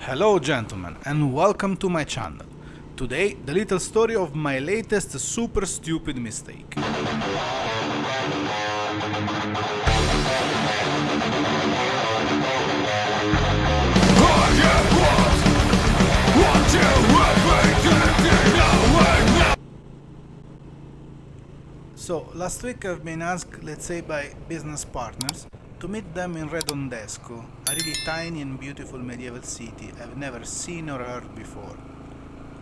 Hello gentlemen and welcome to my channel. Today the little story of my latest super stupid mistake. So last week I've been asked, let's say by business partners, to meet them in Redondesco, a really tiny and beautiful medieval city I've never seen or heard before.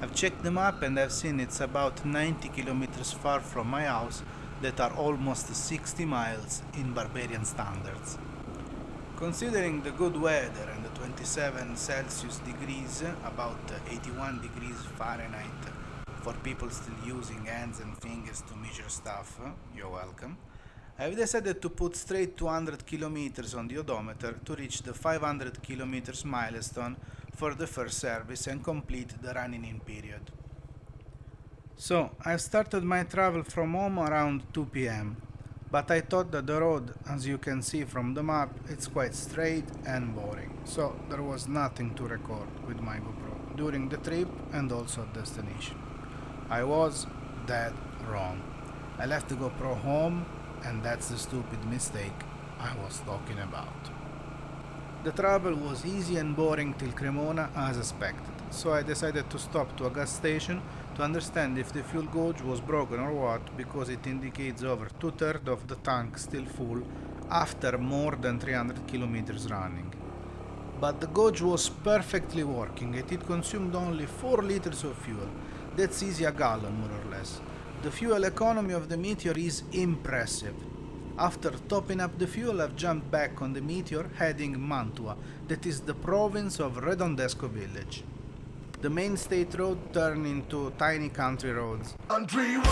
I've checked the map and I've seen it's about 90 kilometers far from my house, that are almost 60 miles in barbarian standards. Considering the good weather and the 27 Celsius degrees, about 81 degrees Fahrenheit, for people still using hands and fingers to measure stuff, you're welcome, I've decided to put straight 200 kilometers on the odometer to reach the 500 kilometers milestone for the first service and complete the running in period. So, I've started my travel from home around 2 pm, but I thought that the road, as you can see from the map, it's quite straight and boring, so there was nothing to record with my GoPro during the trip and also at destination. I was dead wrong. I left the GoPro home, and that's the stupid mistake I was talking about. The travel was easy and boring till Cremona as expected, so I decided to stop to a gas station to understand if the fuel gauge was broken or what, because it indicates over two-thirds of the tank still full after more than 300 kilometers running. But the gauge was perfectly working and it consumed only 4 liters of fuel. That's easy a gallon more or less. The fuel economy of the Meteor is impressive. After topping up the fuel, I've jumped back on the Meteor heading Mantua, that is the province of Redondesco village. The main state road turned into tiny country roads. Country roads,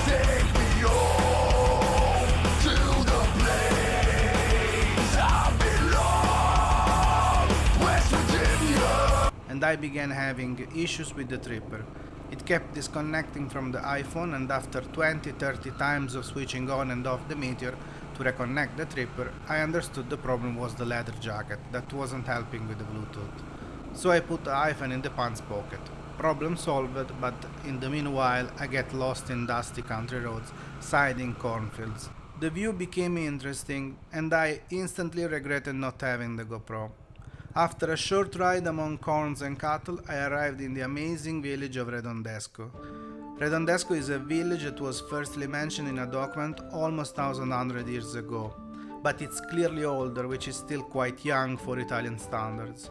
take me home to the place I belong, West Virginia. And I began having issues with the tripper. It kept disconnecting from the iPhone, and after 20-30 times of switching on and off the Meteor to reconnect the tripper, I understood the problem was the leather jacket that wasn't helping with the Bluetooth. So I put the iPhone in the pants pocket. Problem solved, but in the meanwhile I get lost in dusty country roads, siding cornfields. The view became interesting and I instantly regretted not having the GoPro. After a short ride among corns and cattle, I arrived in the amazing village of Redondesco. Redondesco is a village that was firstly mentioned in a document almost 1100 years ago, but it's clearly older, which is still quite young for Italian standards.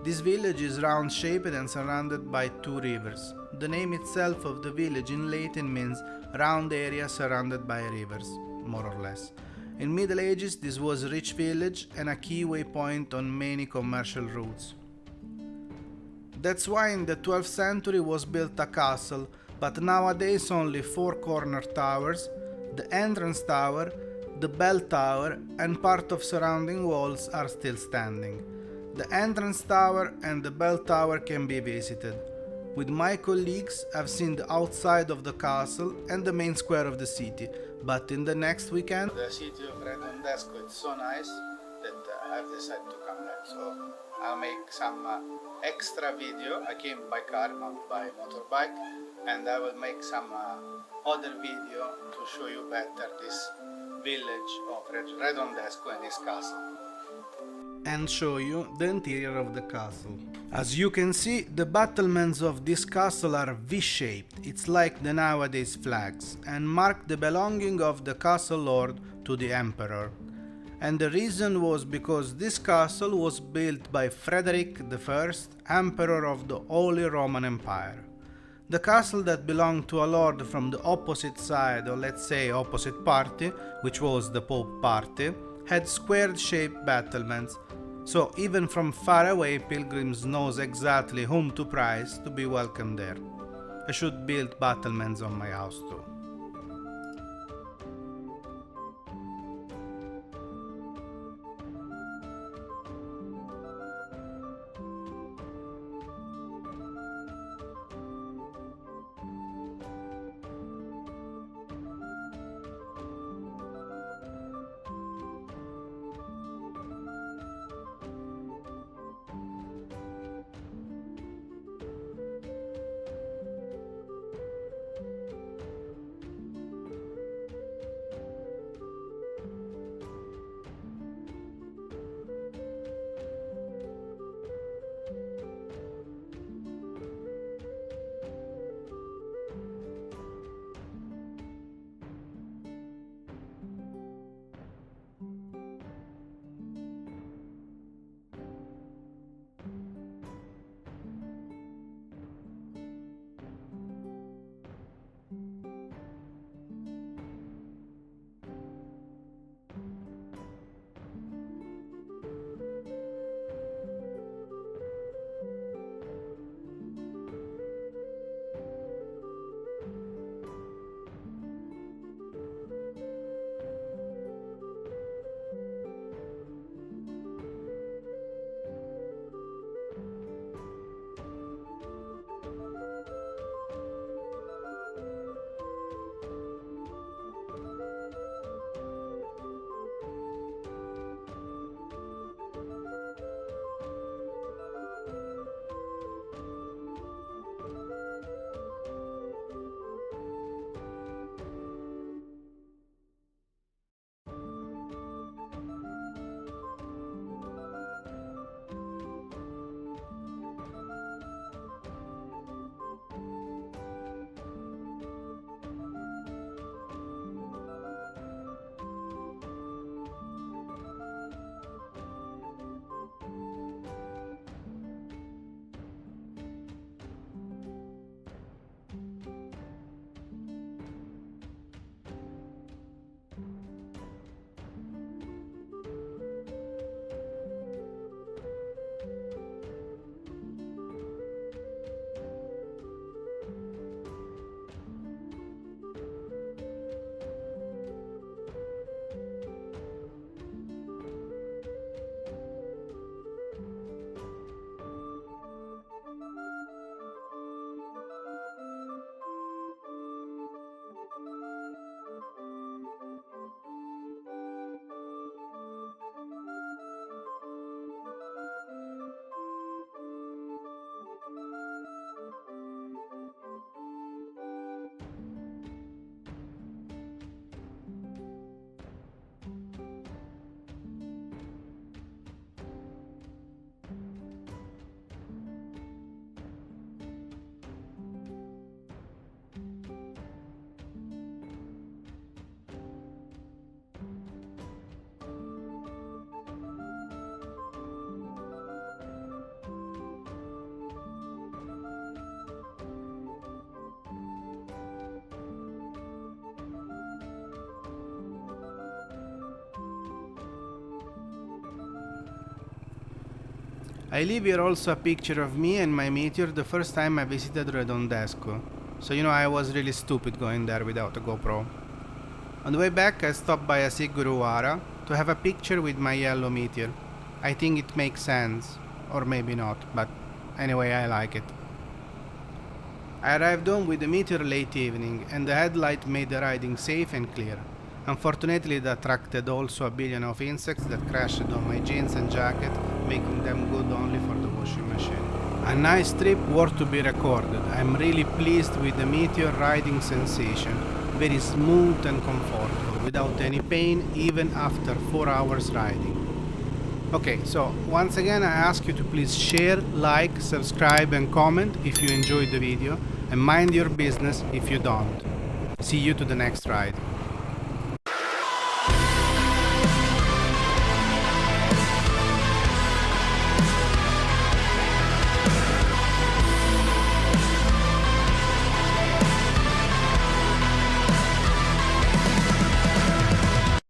This village is round-shaped and surrounded by two rivers. The name itself of the village in Latin means round area surrounded by rivers, more or less. In Middle Ages, this was a rich village and a key waypoint on many commercial routes. That's why in the 12th century was built a castle, but nowadays only 4 corner towers, the entrance tower, the bell tower and part of surrounding walls are still standing. The entrance tower and the bell tower can be visited. With my colleagues, I've seen the outside of the castle and the main square of the city, but in the next weekend, the city of Redondesco is so nice that I've decided to come back. So I'll make some extra video. I came by car, not by motorbike, and I will make some other video to show you better this village of Redondesco and this castle, and show you the interior of the castle. As you can see, the battlements of this castle are V-shaped, it's like the nowadays flags, and mark the belonging of the castle lord to the emperor. And the reason was because this castle was built by Frederick I, emperor of the Holy Roman Empire. The castle that belonged to a lord from the opposite side, or let's say opposite party, which was the Pope party, had square-shaped battlements, so even from far away pilgrims knows exactly whom to prize to be welcome there. I should build battlements on my house too. I leave here also a picture of me and my Meteor the first time I visited Redondesco. So I was really stupid going there without a GoPro. On the way back I stopped by Asiguruara to have a picture with my yellow Meteor. I think it makes sense, or maybe not, but anyway I like it. I arrived home with the Meteor late evening and the headlight made the riding safe and clear. Unfortunately it attracted also a billion of insects that crashed on my jeans and jacket, making them good only for the washing machine. A nice trip worth to be recorded. I'm really pleased with the Meteor riding sensation. Very smooth and comfortable, without any pain even after 4 hours riding. Okay, so once again I ask you to please share, like, subscribe and comment if you enjoyed the video, and mind your business if you don't. See you to the next ride.